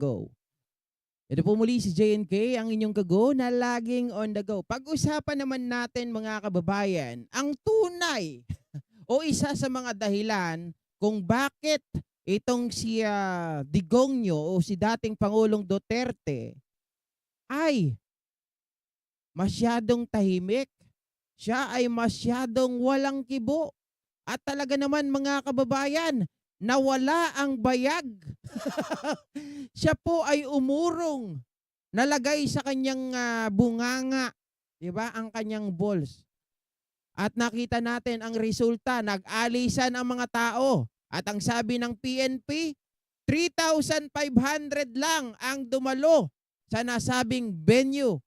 Go. Ito po muli si JNK, ang inyong kago na laging on the go. Pag-usapan naman natin mga kababayan, ang tunay o isa sa mga dahilan kung bakit itong si Digongyo o si dating Pangulong Duterte ay masyadong tahimik. Siya ay masyadong walang kibo. At talaga naman mga kababayan, nawala ang bayag. Siya po ay umurong. Nalagay sa kanyang bunganga, 'di ba? Ang kanyang balls. At nakita natin ang resulta, nag-alisan ang mga tao. At ang sabi ng PNP, 3,500 lang ang dumalo sa nasabing venue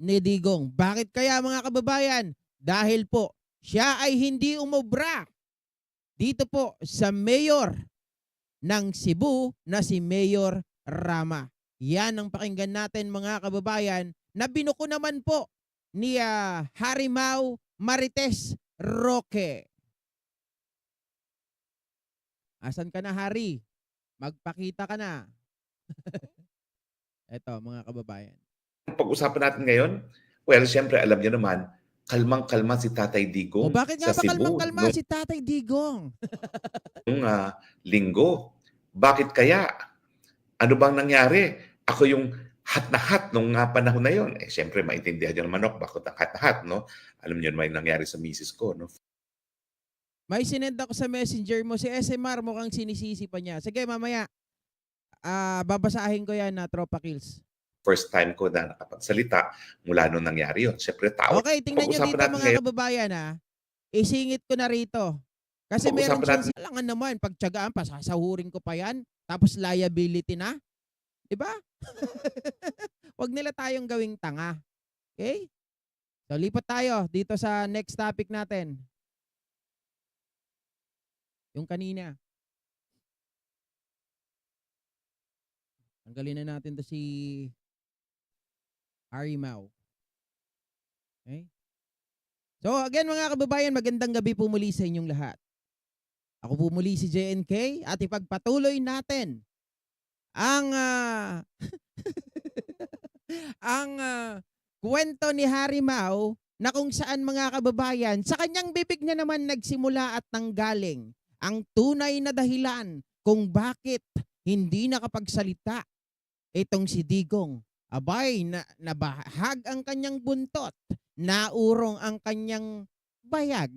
ni Digong. Bakit kaya mga kababayan? Dahil po, siya ay hindi umobra dito po sa mayor ng Cebu na si Mayor Rama. Yan ang pakinggan natin mga kababayan na binuko naman po ni Harimau Marites Roque. Asan ka na, Hari? Magpakita ka na. Eto mga kababayan. Pag-usapan natin ngayon, well, siyempre alam niyo naman, kalmang-kalma si Tatay O Digong bakit nga sa ba Cebu kalmang-kalma si Tatay Digong? nung linggo. Bakit kaya? Ano bang nangyari? Ako yung hat na hat nung panahon na yon. Eh, siyempre, maintindihan niyo naman ako bakit ang hat na hat, no? Alam niyo naman yung nangyari sa misis ko, no? May sinend ako sa messenger mo. Si SMR mukhang sinisisi pa niya. Sige, mamaya. Babasahin ko yan na Tropa Kills. First time ko na nakapagsalita mula nung nangyari yun. Siyempre, tao. Okay, tingnan nyo Pag-usapan dito natin mga ngayon, kababayan Isingit ko na rito. Kasi meron pag-usapan siyang alangan naman, pagtyagaan pa, sasahurin ko pa yan. Tapos liability na. Diba? Huwag nila tayong gawing tanga. Okay? So, lipat tayo dito sa next topic natin. Yung kanina. Tanggalin na natin to si Harimau. Okay? So again mga kababayan, magandang gabi po muli sa inyong lahat. Ako po muli si JNK at ipagpatuloy natin ang ang kwento ni Harimau na kung saan mga kababayan, sa kanyang bibig na naman nagsimula at nanggaling ang tunay na dahilan kung bakit hindi nakapagsalita itong si Digong. Abay, nabahag ang kanyang buntot, naurong ang kanyang bayag,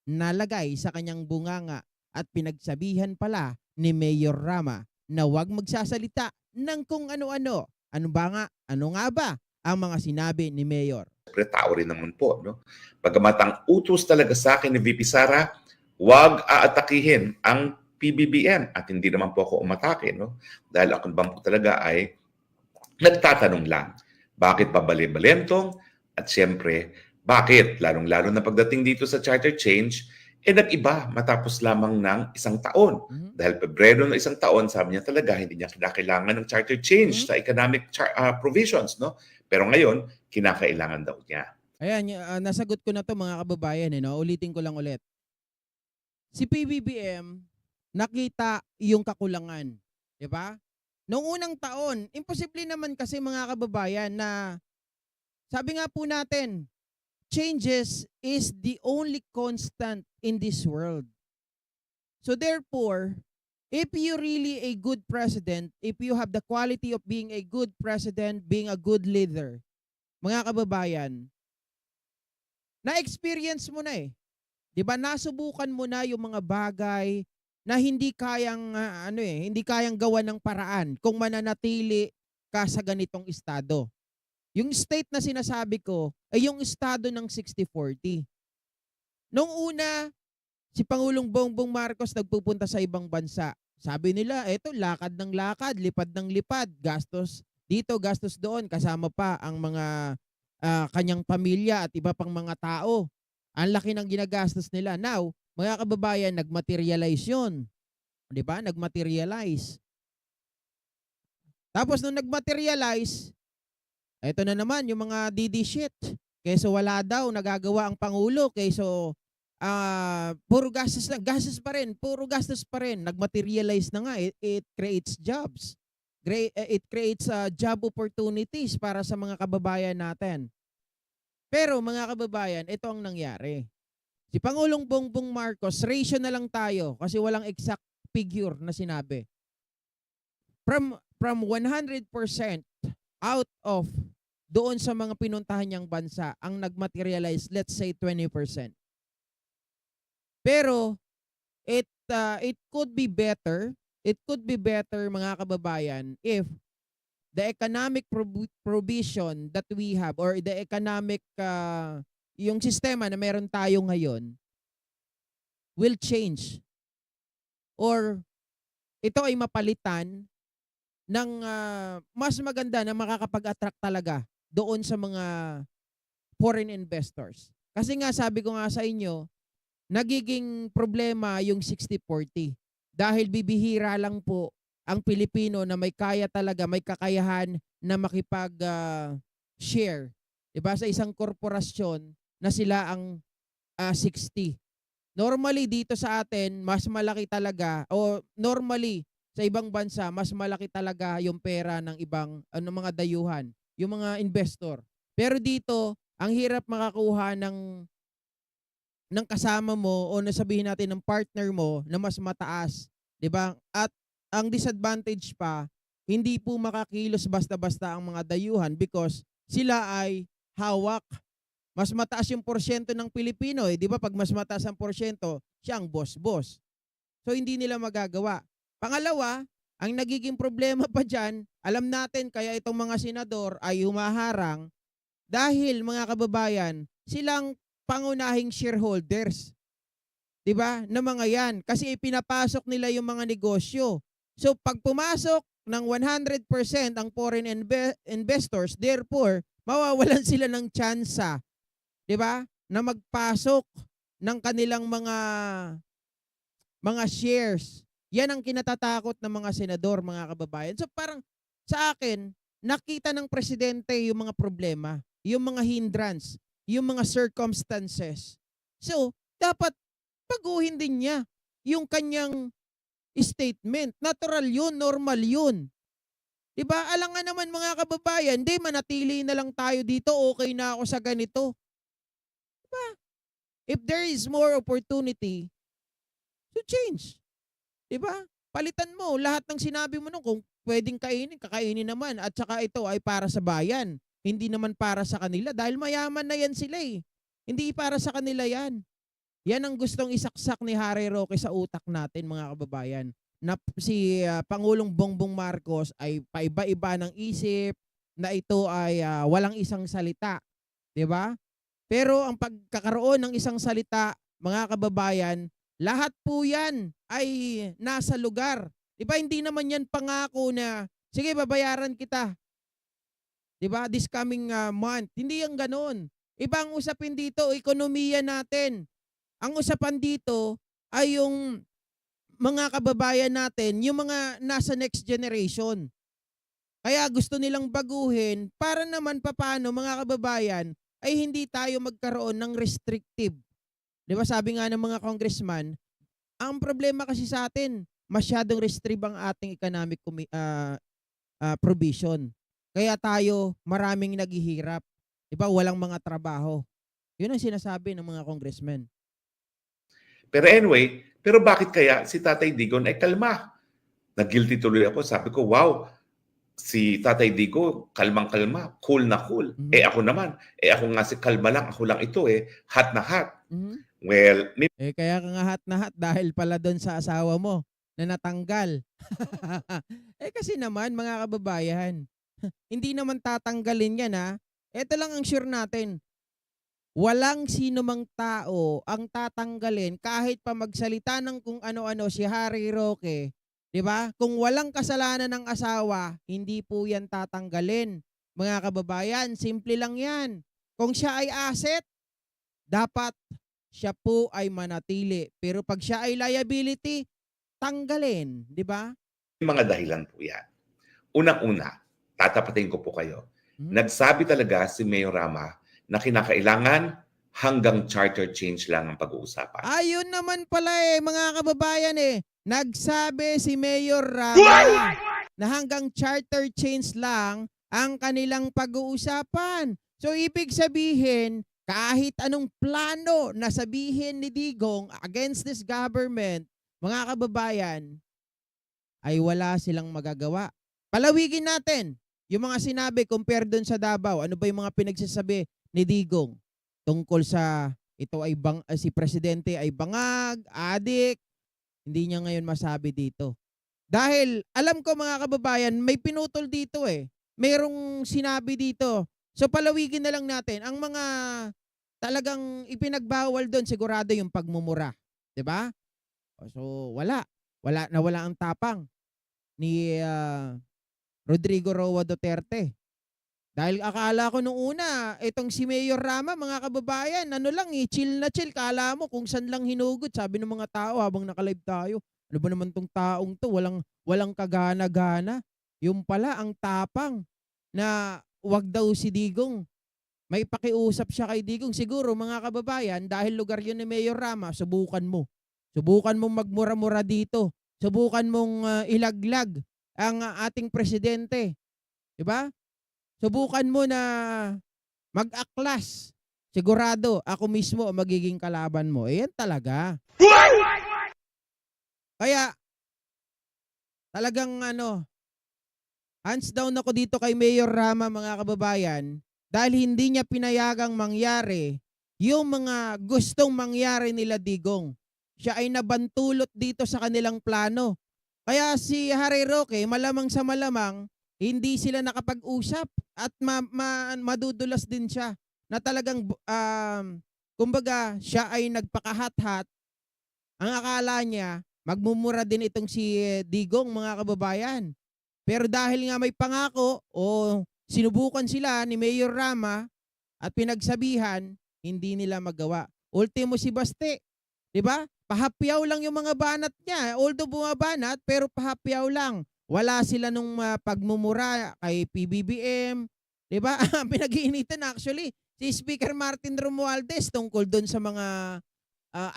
nalagay sa kanyang bunganga at pinagsabihan pala ni Mayor Rama na huwag magsasalita ng kung ano-ano. Ano nga ba ang mga sinabi ni Mayor? siyempre, tao rin naman po, no? Bagamat ang utos talaga sa akin ni VP Sara, huwag aatakihin ang PBBM at hindi naman po ako umatake, no? Dahil ako naman po talaga ay nagtatanong lang, bakit pabali-balentong? At siyempre, bakit? Lalong-lalo na pagdating dito sa charter change, nag-iba matapos lamang ng isang taon. Dahil Pebrero ng isang taon, sabi niya talaga, hindi niya kinakailangan ng charter change sa economic provisions, no? Pero ngayon, kinakailangan daw niya. Ayan, nasagot ko na to mga kababayan. Ulitin ko lang ulit. Si PBBM, nakita yung kakulangan. Di ba? Noong unang taon, imposible naman kasi mga kababayan na sabi nga po natin, changes is the only constant in this world. So therefore, if you really a good president, if you have the quality of being a good president, being a good leader, mga kababayan, na-experience mo na eh. 'Di ba? Nasubukan mo na yung mga bagay na hindi kayang hindi kayang gawa ng paraan kung mananatili ka sa ganitong estado. Yung state na sinasabi ko ay yung estado ng 60-40. Nung una, si Pangulong Bongbong Marcos nagpupunta sa ibang bansa. Sabi nila, eto lakad ng lakad, lipad ng lipad, gastos dito, gastos doon, kasama pa ang mga kanyang pamilya at iba pang mga tao. Ang laki ng ginagastos nila. Now, mga kababayan, nagmaterialize yun. Di ba? Nagmaterialize. Tapos nung nagmaterialize, eto na naman yung mga DD shit. Kaysa wala daw nagagawa ang Pangulo, kaysa puro gastos lang. Gastos pa rin, puro gastos pa rin. Nagmaterialize na nga, it creates jobs. It creates job opportunities para sa mga kababayan natin. Pero mga kababayan, ito ang nangyari. Si Pangulong Bongbong Marcos, ratio na lang tayo kasi walang exact figure na sinabi. From 100% out of doon sa mga pinuntahan niyang bansa, ang nagmaterialize, let's say 20%. Pero it could be better. It could be better, mga kababayan, if the economic provision that we have or the economic yung sistema na meron tayo ngayon will change or ito ay mapalitan ng mas maganda na makakapag-attract talaga doon sa mga foreign investors. Kasi nga sabi ko nga sa inyo, nagiging problema yung 60-40 dahil bibihira lang po ang Pilipino na may kaya talaga, may kakayahan na makipag-share, 'di ba, sa isang korporasyon na sila ang 60. Normally dito sa atin, mas malaki talaga o normally sa ibang bansa, mas malaki talaga yung pera ng ibang mga dayuhan, yung mga investor. Pero dito, ang hirap makakuha ng kasama mo o nasabihin natin ng partner mo na mas mataas, 'di ba? At ang disadvantage pa, hindi po makakilos basta-basta ang mga dayuhan because sila ay hawak. Mas mataas yung porsyento ng Pilipino, eh, 'di ba? Pag mas mataas ang porsyento, siya ang boss-boss. So hindi nila magagawa. Pangalawa, ang nagiging problema pa diyan, alam natin kaya itong mga senador ay humaharang dahil mga kababayan, silang pangunahing shareholders, 'di ba? Na mga 'yan kasi ipinapasok nila yung mga negosyo. So pag pumasok ng 100% ang foreign investors, therefore mawawalan sila ng tsansa, 'di ba? Na magpasok ng kanilang mga shares. Yan ang kinatatakot ng mga senador, mga kababayan. So parang sa akin, nakita ng presidente yung mga problema, yung mga hindrance, yung mga circumstances. So, dapat baguhin din niya yung kanyang statement. Natural yun, normal yun. Diba? Alangan naman mga kababayan, di manatili na lang tayo dito, okay na ako sa ganito. Diba? If there is more opportunity to change. Diba? Palitan mo lahat ng sinabi mo nung kung pwedeng kainin, kakainin naman. At saka ito ay para sa bayan. Hindi naman para sa kanila dahil mayaman na yan sila eh. Hindi para sa kanila yan. Yan ang gustong isaksak ni Harry Roque sa utak natin, mga kababayan. Na si Pangulong Bongbong Marcos ay paiba-iba ng isip, na ito ay walang isang salita. 'Di ba? Pero ang pagkakaroon ng isang salita, mga kababayan, lahat po yan ay nasa lugar. 'Di ba? Hindi naman yan pangako na, sige, babayaran kita. 'Di ba? This coming month. Hindi yan ganoon. Ibang usapin dito, ekonomiya natin. Ang usapan dito ay yung mga kababayan natin, yung mga nasa next generation. Kaya gusto nilang baguhin para naman papaano, mga kababayan, ay hindi tayo magkaroon ng restrictive. 'Di ba sabi nga ng mga congressman, ang problema kasi sa atin, masyadong restrictive ang ating economic provision. Kaya tayo maraming naghihirap. 'Di ba walang mga trabaho. 'Yun ang sinasabi ng mga congressmen. Pero anyway, pero bakit kaya si Tatay Digong ay kalma? Nag-guilty tuloy ako. Sabi ko, wow, si Tatay Digo, kalmang-kalma, cool na cool. Mhm. Ako naman, ako nga si kalma lang, ako lang ito hot na hot. Mhm. Well, Kaya ka nga hat na hat dahil pala doon sa asawa mo na natanggal. Kasi naman mga kababayan, hindi naman tatanggalin yan ha. Ito lang ang sure natin. Walang sino mang tao ang tatanggalin kahit pa magsalita ng kung ano-ano si Harry Roque. 'Di ba? Kung walang kasalanan ng asawa, hindi po yan tatanggalin. Mga kababayan, simple lang yan. Kung siya ay asset, dapat siya po ay manatili. Pero pag siya ay liability, tanggalin. 'Di ba? may mga dahilan po yan. Unang-una, tatapatin ko po kayo. Hmm? Nagsabi talaga si Mayor Rama na kinakailangan hanggang charter change lang ang pag-uusapan. Ayun naman pala mga kababayan Nagsabi si Mayor Rama na hanggang charter change lang ang kanilang pag-uusapan. So ibig sabihin, kahit anong plano na sabihin ni Digong against this government, mga kababayan, ay wala silang magagawa. Palawigin natin yung mga sinabi compare doon sa Davao. Ano ba yung mga pinagsasabi ni Digong tungkol sa ito ay si presidente ay bangag, adik, hindi niya ngayon masabi dito. Dahil alam ko mga kababayan, may pinutol dito eh. Merong sinabi dito. So palawigin na lang natin ang mga talagang ipinagbawal doon sigurado yung pagmumura, 'di ba? So wala ang tapang ni Rodrigo Roa Duterte. Dahil akala ko nung una, itong si Mayor Rama, mga kababayan, ano lang chill na chill. Kala mo kung saan lang hinugot. Sabi ng mga tao habang nakalive tayo, ano ba naman tong taong to? Walang kagana-gana. Yung pala, ang tapang na wag daw si Digong. May pakiusap siya kay Digong. Siguro, mga kababayan, dahil lugar yun ni Mayor Rama, subukan mo. Subukan mong magmura-mura dito. Subukan mong ilaglag ang ating presidente. Diba? Subukan mo na mag-aklas. Sigurado, ako mismo ang magiging kalaban mo. Yan talaga. Kaya, talagang hands down ako dito kay Mayor Rama, mga kababayan, dahil hindi niya pinayagang mangyari yung mga gustong mangyari nila Digong. Siya ay nabantulot dito sa kanilang plano. Kaya si Harry Roque, malamang sa malamang, hindi sila nakapag-usap at madudulas din siya na talagang kumbaga siya ay nagpakahat-hat. Ang akala niya magmumura din itong si Digong, mga kababayan. Pero dahil nga may pangako o sinubukan sila ni Mayor Rama at pinagsabihan, hindi nila magawa. Ultimo si Baste, 'di ba? Pahapyaw lang yung mga banat niya. Although bumabanat pero pahapyaw lang. Wala sila nung pagmumura kay PBBM, 'di ba? Pinag-iinitan actually si Speaker Martin Romualdez tungkol doon sa mga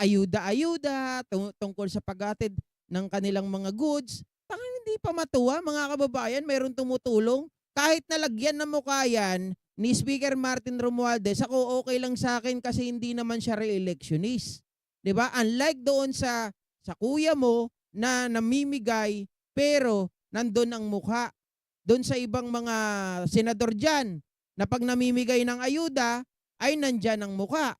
ayuda-ayuda, tungkol sa paghatid ng kanilang mga goods. Parang hindi pa matuwa, mga kababayan, mayroong tumutulong. Kahit nalagyan ng mukha yan ni Speaker Martin Romualdez, ako okay lang sa akin kasi hindi naman siya re-electionist. 'Di ba? Unlike doon sa kuya mo na namimigay pero nandun ang mukha. Doon sa ibang mga senador dyan na pag namimigay ng ayuda ay nandyan ang mukha.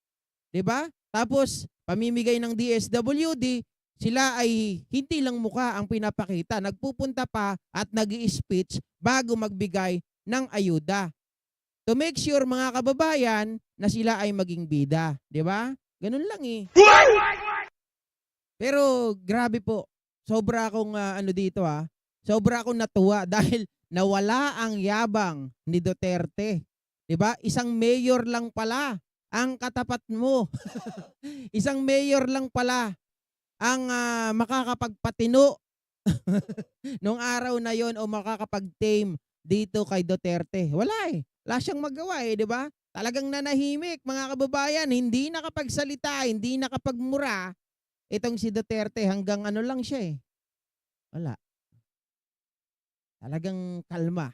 'Di ba? Tapos pamimigay ng DSWD, sila ay hindi lang mukha ang pinapakita. Nagpupunta pa at nag-i-speech bago magbigay ng ayuda. To make sure, mga kababayan, na sila ay maging bida. 'Di ba? Ganun lang eh. Pero grabe po. Sobra akong dito sobra akong natuwa dahil nawala ang yabang ni Duterte. 'Di ba? Isang mayor lang pala ang katapat mo. Isang mayor lang pala ang makakapagpatino nung araw na yon o makakapag-tame dito kay Duterte. Wala eh. Wala siyang magawa eh, 'di ba? Talagang nanahimik, mga kababayan, hindi nakapagsalita, hindi nakapagmura itong si Duterte, hanggang lang siya eh. Wala. Talagang kalma.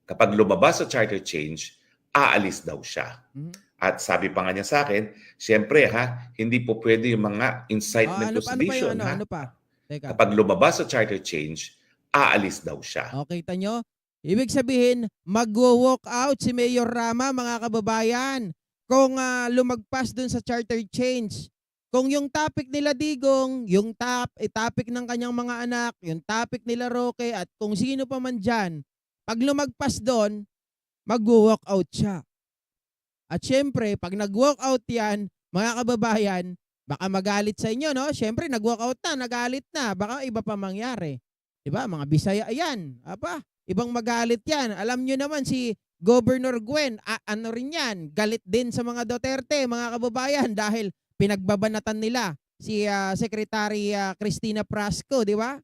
Kapag lumabas sa charter change, aalis daw siya. Mhm. At sabi pa nga niya sa akin, siyempre hindi po pwede yung mga incitement to Ano pa sedition. yun? Ano pa? Teka. Kapag lumabas sa charter change, aalis daw siya. Okay, kita nyo? Ibig sabihin, magwo-walk out si Mayor Rama, mga kababayan, kung lumagpas dun sa charter change. Kung yung topic nila Digong, yung topic ng kanyang mga anak, yung topic nila Roque, at kung sino pa man dyan, pag lumagpas doon, magwo-walk out siya. At syempre, pag nag-walk out yan, mga kababayan, baka magalit sa inyo, no? Syempre, nag-walk out na, nagalit na, baka iba pa mangyari. Diba? Mga Bisaya, ayan. Ibang magalit yan. Alam nyo naman si Governor Gwen, ano rin yan, galit din sa mga Duterte, mga kababayan, dahil pinagbabanatan nila si Secretary Cristina Prasco, di ba?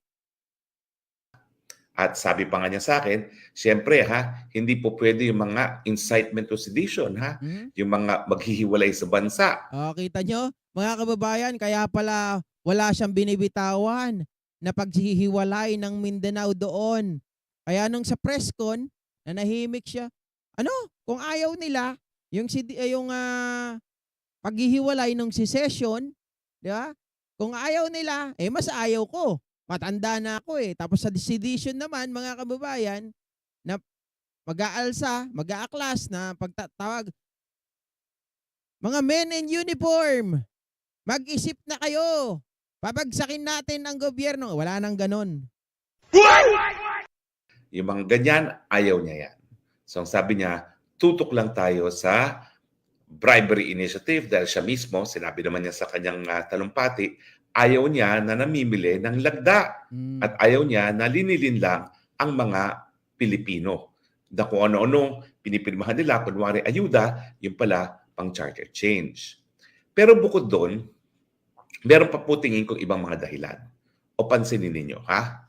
At sabi pa nga niya sa akin, siyempre hindi po pwede yung mga incitement to sedition, yung mga maghihiwalay sa bansa. Kita nyo, mga kababayan, kaya pala wala siyang binibitawan na paghihiwalay ng Mindanao doon. Kaya nung sa press con, nanahimik siya. Ano, kung ayaw nila, yung paghihiwalay nung secession, 'di ba? Kung ayaw nila, eh mas ayaw ko. Matanda na ako eh. Tapos sa sedition naman, mga kababayan, na mag-aalsa, mag-aaklas na pagtatawag, mga men in uniform, mag-isip na kayo. Babagsakin natin ang gobyerno. Wala nang ganon. Yung mga ganyan, ayaw niya yan. So ang sabi niya, tutok lang tayo sa bribery initiative dahil siya mismo, sinabi naman niya sa kanyang talumpati, ayaw niya na namimili ng lagda at ayaw niya na linilin lang ang mga Pilipino. Na kung ano-ano pinipirmahan nila, kunwari ayuda, yung pala pang charter change. Pero bukod doon, meron pa po tingin kong ibang mga dahilan. O pansinin ninyo, ha?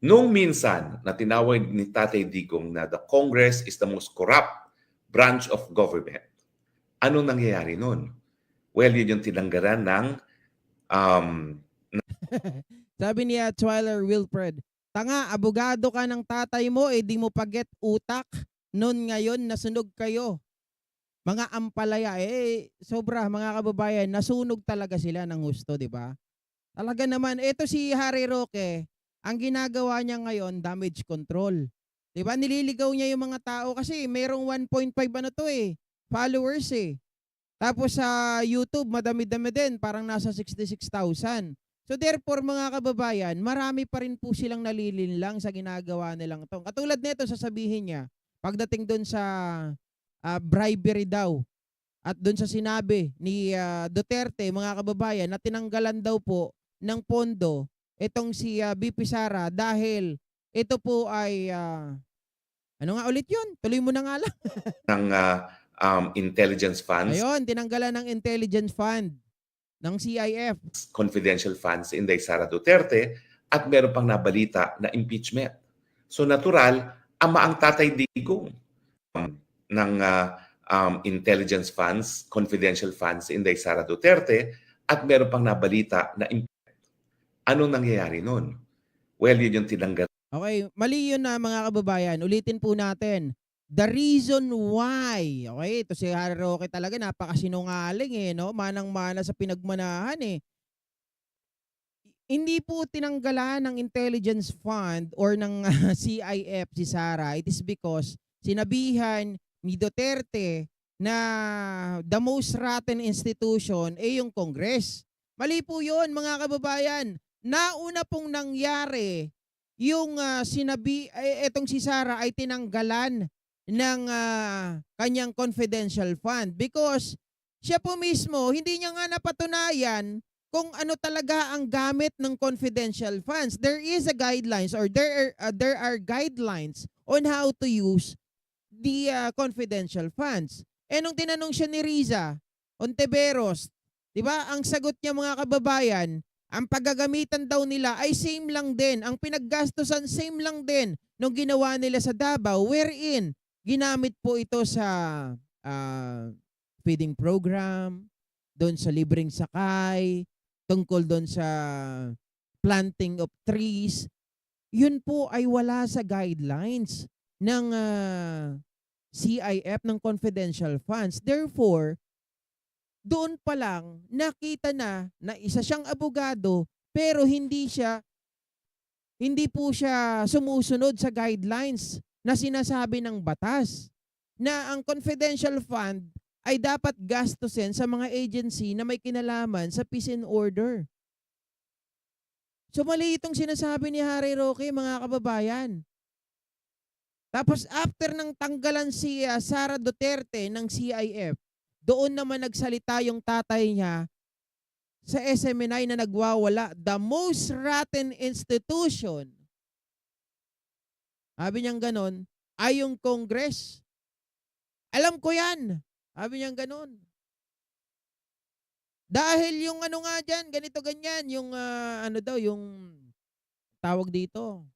Nung minsan na tinawag ni Tatay Digong na the Congress is the most corrupt branch of government, anong nangyayari nun? Well, yun yung tinanggalan ng Sabi niya, Twyler Wilfred, tanga, abogado ka ng tatay mo, eh di mo paget utak. Noon ngayon, nasunog kayo. Mga ampalaya, eh, sobra, mga kababayan, nasunog talaga sila ng husto, di ba? Talaga naman, ito si Harry Roque, ang ginagawa niya ngayon, damage control. Di ba? Nililigaw niya yung mga tao kasi merong 1.5 ano to eh, followers eh. Tapos sa YouTube, madami-dami din, parang nasa 66,000. So therefore, mga kababayan, marami pa rin po silang nalilinlang sa ginagawa nilang to. Katulad nito, sasabihin niya, pagdating doon sa bribery daw, at doon sa sinabi ni Duterte, mga kababayan, na tinanggalan daw po ng pondo itong si BP Sara dahil ito po ay, ano nga ulit yun? Tuloy mo na nga lang. ng intelligence funds, Ayun, tinanggalan ng intelligence fund ng CIF. confidential funds in Sara Duterte, at meron pang nabalita na impeachment. So natural, ama ang Tatay Digong ng intelligence funds, confidential funds in Sara Duterte, at meron pang nabalita na impeachment. Anong nangyayari nun? Well, yun yung tinanggal. Okay, mali yun na mga kababayan. Ulitin po natin. The reason why, okay, ito si Harry Roque talaga napakasinungaling eh, no? Manang-mana sa pinagmanahan eh. Hindi po tinanggalan ng intelligence fund or ng CIF si Sara. It is because sinabihan ni Duterte na the most rotten institution ay yung Congress. Mali po yun mga kababayan. Nauna pong nangyari yung etong si Sara ay tinanggalan ng kanyang confidential fund because siya po mismo hindi niya nga napatunayan kung ano talaga ang gamit ng confidential funds. There is a guidelines or there are guidelines on how to use the confidential funds. Eh nung tinanong siya ni Riza Ontiveros, 'di ba? Ang sagot niya mga kababayan, ang paggagamitan daw nila ay same lang din. Ang pinaggastusan same lang din nung ginawa nila sa Davao wherein ginamit po ito sa feeding program, doon sa libreng sakay, tungkol doon sa planting of trees. Yun po ay wala sa guidelines ng CIF ng confidential funds. Therefore, doon pa lang nakita na isa siyang abogado pero hindi po siya sumusunod sa guidelines na sinasabi ng batas na ang confidential fund ay dapat gastusin sa mga agency na may kinalaman sa peace and order. So mali itong sinasabi ni Harry Roque, mga kababayan. Tapos after ng tanggalan si Sara Duterte ng CIF, doon naman nagsalita yung tatay niya sa SMNI na nagwawala, the most rotten institution. Sabi niyang ganon, ay yung Congress. Alam ko yan. Sabi niyang ganon. Dahil yung ano nga dyan, ganito ganyan, yung yung tawag dito,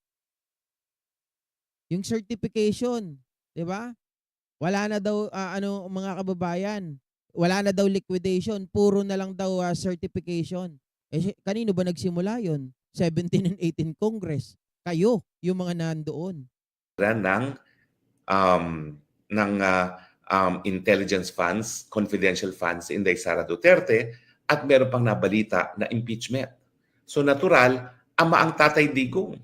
yung certification, di ba? Wala na daw, mga kababayan, wala na daw liquidation, puro na lang daw certification. Eh, kanino ba nagsimula yon? 17 and 18 Congress. Kayo, yung mga nandoon. ng um, intelligence funds, confidential funds si Inday Sara Duterte at meron pang nabalita na impeachment. So natural, ama ang Tatay Digong.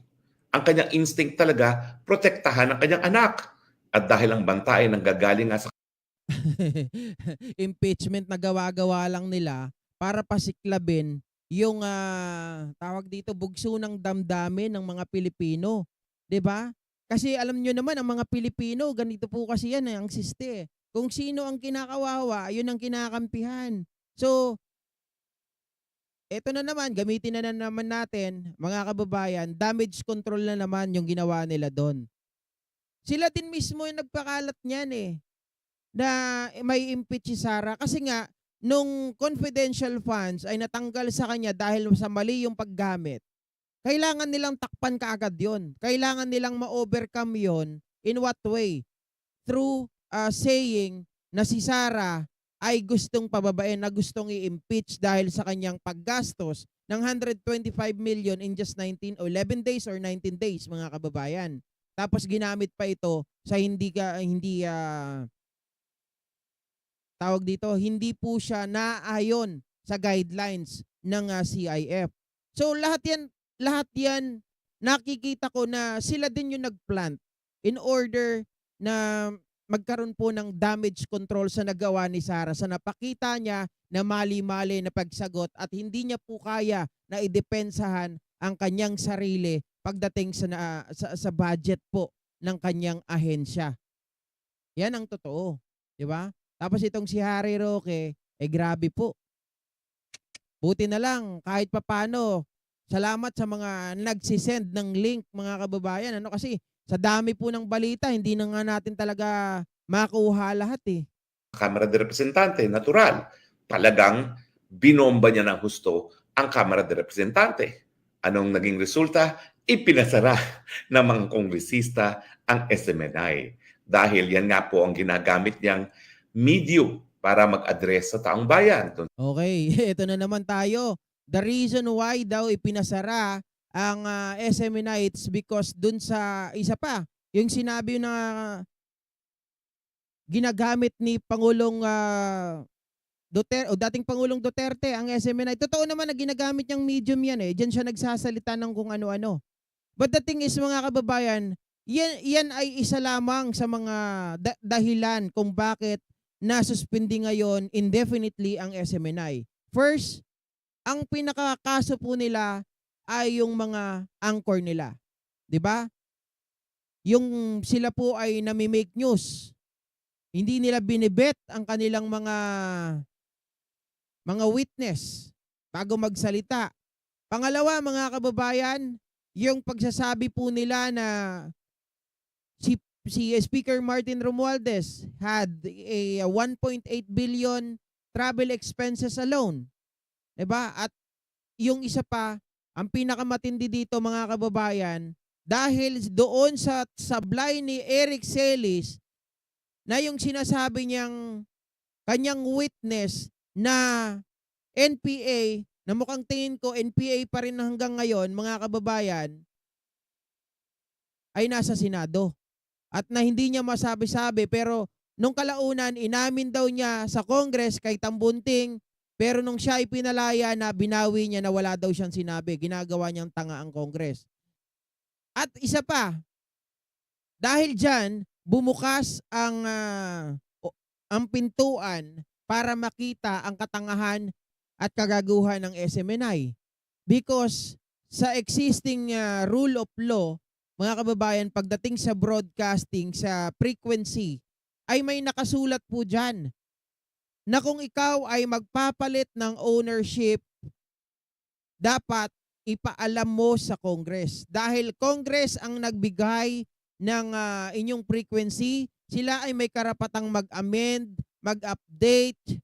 Ang kanyang instinct talaga, protektahan ang kanyang anak. At dahil ang banta ay nanggagaling nga sa Impeachment na gawa-gawa lang nila para pasiklabin yung tawag dito bugso ng damdamin ng mga Pilipino, 'di ba? Kasi alam nyo naman ang mga Pilipino, ganito po kasi yan ang siste. Kung sino ang kinakawawa, yun ang kinakampihan. So, eto na naman, gamitin na naman natin, mga kababayan, damage control na naman yung ginawa nila doon. Sila din mismo yung nagpakalat niyan eh na may impeach si Sara kasi nga nung confidential funds ay natanggal sa kanya dahil sa mali yung paggamit. Kailangan nilang takpan kaagad 'yon. Kailangan nilang ma-overcome 'yon in what way? Through saying na si Sara ay gustong pababain, na gustong i-impeach dahil sa kanyang paggastos ng 125 million in just 19 o 11 days or 19 days mga kababayan. Tapos ginamit pa ito sa hindi tawag dito, hindi po siya naayon sa guidelines ng CIF. So lahat yan nakikita ko na sila din yung nagplant in order na magkaroon po ng damage control sa nagawa ni Sara sa napakita niya na mali-mali na pagsagot at hindi niya po kaya na idepensahan ang kanyang sarili pagdating sa budget po ng kanyang ahensya. Yan ang totoo, 'di ba? Tapos itong si Harry Roque, grabe po. Buti na lang kahit papano, salamat sa mga nagsisend ng link mga kababayan. Ano kasi sa dami po ng balita, hindi na nga natin talaga makuha lahat eh. Kamara de Representante, natural. Talagang binomba niya ng husto ang Kamara de Representante. Anong naging resulta? Ipinasara ng mga kongresista ang SMNI. Dahil yan nga po ang ginagamit niyang medium para mag-address sa taong bayan. Okay, ito na naman tayo. The reason why daw ipinasara ang SMNI, it's because dun sa isa pa, yung sinabi na ginagamit ni Pangulong Duterte o dating Pangulong Duterte ang SMNI. Totoo naman na ginagamit niyang medium yan eh. Diyan siya nagsasalita ng kung ano-ano. But the thing is mga kababayan, yan ay isa lamang sa mga dahilan kung bakit nasuspindi ngayon indefinitely ang SMNI. First, ang pinakakaso po nila ay yung mga anchor nila. 'Di ba? Yung sila po ay nami-make news. Hindi nila binibet ang kanilang mga witness bago magsalita. Pangalawa, mga kababayan, yung pagsasabi po nila na si Speaker Martin Romualdez had a 1.8 billion travel expenses alone. 'Di ba? At yung isa pa, ang pinakamatindi dito mga kababayan, dahil doon sa sablay ni Eric Celis na yung sinasabi niyang kanyang witness na NPA, na mukhang tingin ko NPA pa rin hanggang ngayon mga kababayan, ay nasa Senado. At na hindi niya masabi-sabi pero nung kalaunan inamin daw niya sa Congress kay Tambunting pero nung siya ay pinalaya na binawi niya na wala daw siyang sinabi. Ginagawa niyang tanga ang Congress. At isa pa, dahil dyan, bumukas ang pintuan para makita ang katangahan at kagaguhan ng SMNI. Because sa existing rule of law, mga kababayan, pagdating sa broadcasting, sa frequency, ay may nakasulat po dyan na kung ikaw ay magpapalit ng ownership, dapat ipaalam mo sa Congress. Dahil Congress ang nagbigay ng inyong frequency, sila ay may karapatang mag-amend, mag-update,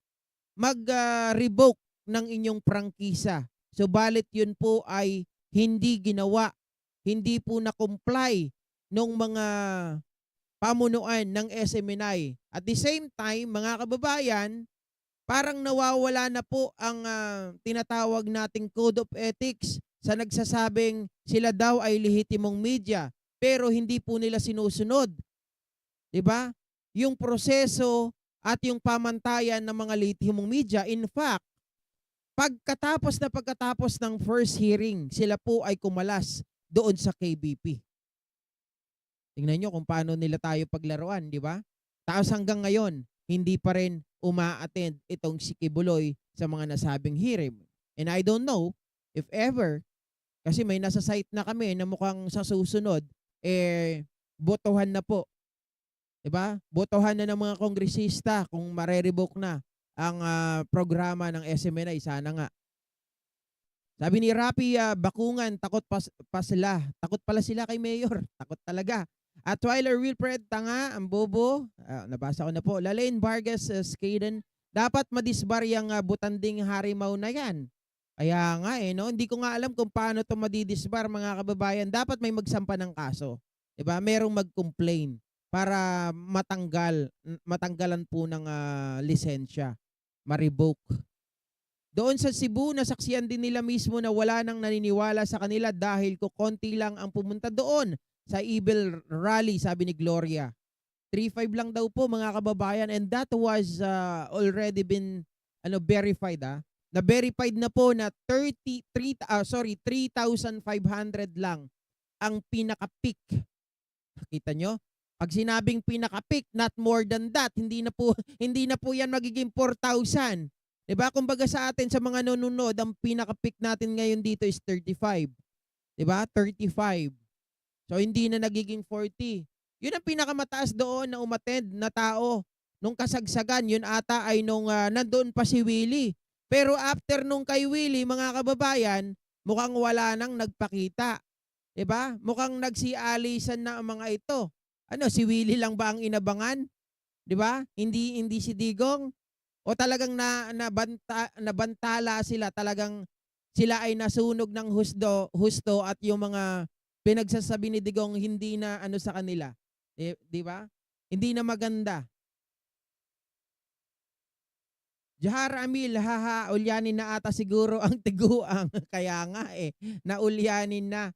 mag-revoke ng inyong prangkisa. So balit yun po ay hindi ginawa, hindi po na-comply ng mga pamunuan ng SMNI. At the same time, mga kababayan, parang nawawala na po ang tinatawag nating Code of Ethics sa nagsasabing sila daw ay lehitimong media. pero hindi po nila sinusunod, 'di ba? Yung proseso at yung pamantayan ng mga lihimong media, in fact, pagkatapos ng first hearing, sila po ay kumalas doon sa KBP. Tingnan niyo kung paano nila tayo paglaruan, 'di ba? Tapos hanggang ngayon, hindi pa rin uma-attend itong si Kibuloy sa mga nasabing hearing. And I don't know if ever, kasi may nasa site na kami na mukhang sa susunod, botohan na po, 'di ba? Botohan na ng mga kongresista kung mare-revoke na ang programa ng SMNI. Sana nga. Sabi ni Rapi Bakungan, takot pa sila. Takot pala sila kay Mayor. Takot talaga. At Twyler Wilfred Tanga, ang bobo. Nabasa ko na po. Lalaine Vargas Skaden, dapat madisbar yung butanding harimaw na yan. Kaya nga no? Hindi ko nga alam kung paano ito madidisbar, mga kababayan. Dapat may magsampa ng kaso. Diba? Merong mag-complain para matanggalan po ng lisensya. Ma-revoke. Doon sa Cebu, nasaksiyan din nila mismo na wala nang naniniwala sa kanila dahil konti lang ang pumunta doon sa Evil Rally, sabi ni Gloria. 3-5 lang daw po, mga kababayan, and that was already been verified. Na-verified na po na 3,500 lang ang pinaka-peak. Nakita nyo? Pag sinabing pinaka-peak, not more than that, hindi na po yan magiging 4,000. Diba? Kumbaga sa atin, sa mga nanonood, ang pinaka-peak natin ngayon dito is 35. Diba? 35. So, hindi na nagiging 40. Yun ang pinakamataas doon na umattend na tao. Nung kasagsagan, yun ata ay nung nandoon pa si Willie. Pero after nung kay Willie, mga kababayan, mukhang wala nang nagpakita. Diba? Mukhang nagsialisan na ang mga ito. Si Willie lang ba ang inabangan? Diba? Hindi si Digong. O talagang nabantala sila, talagang sila ay nasunog ng husto at yung mga pinagsasabi ni Digong hindi na sa kanila. Di ba? Hindi na maganda. Jahar Amil, haha, ulyanin na ata siguro ang tiguang. Kaya nga naulyanin na.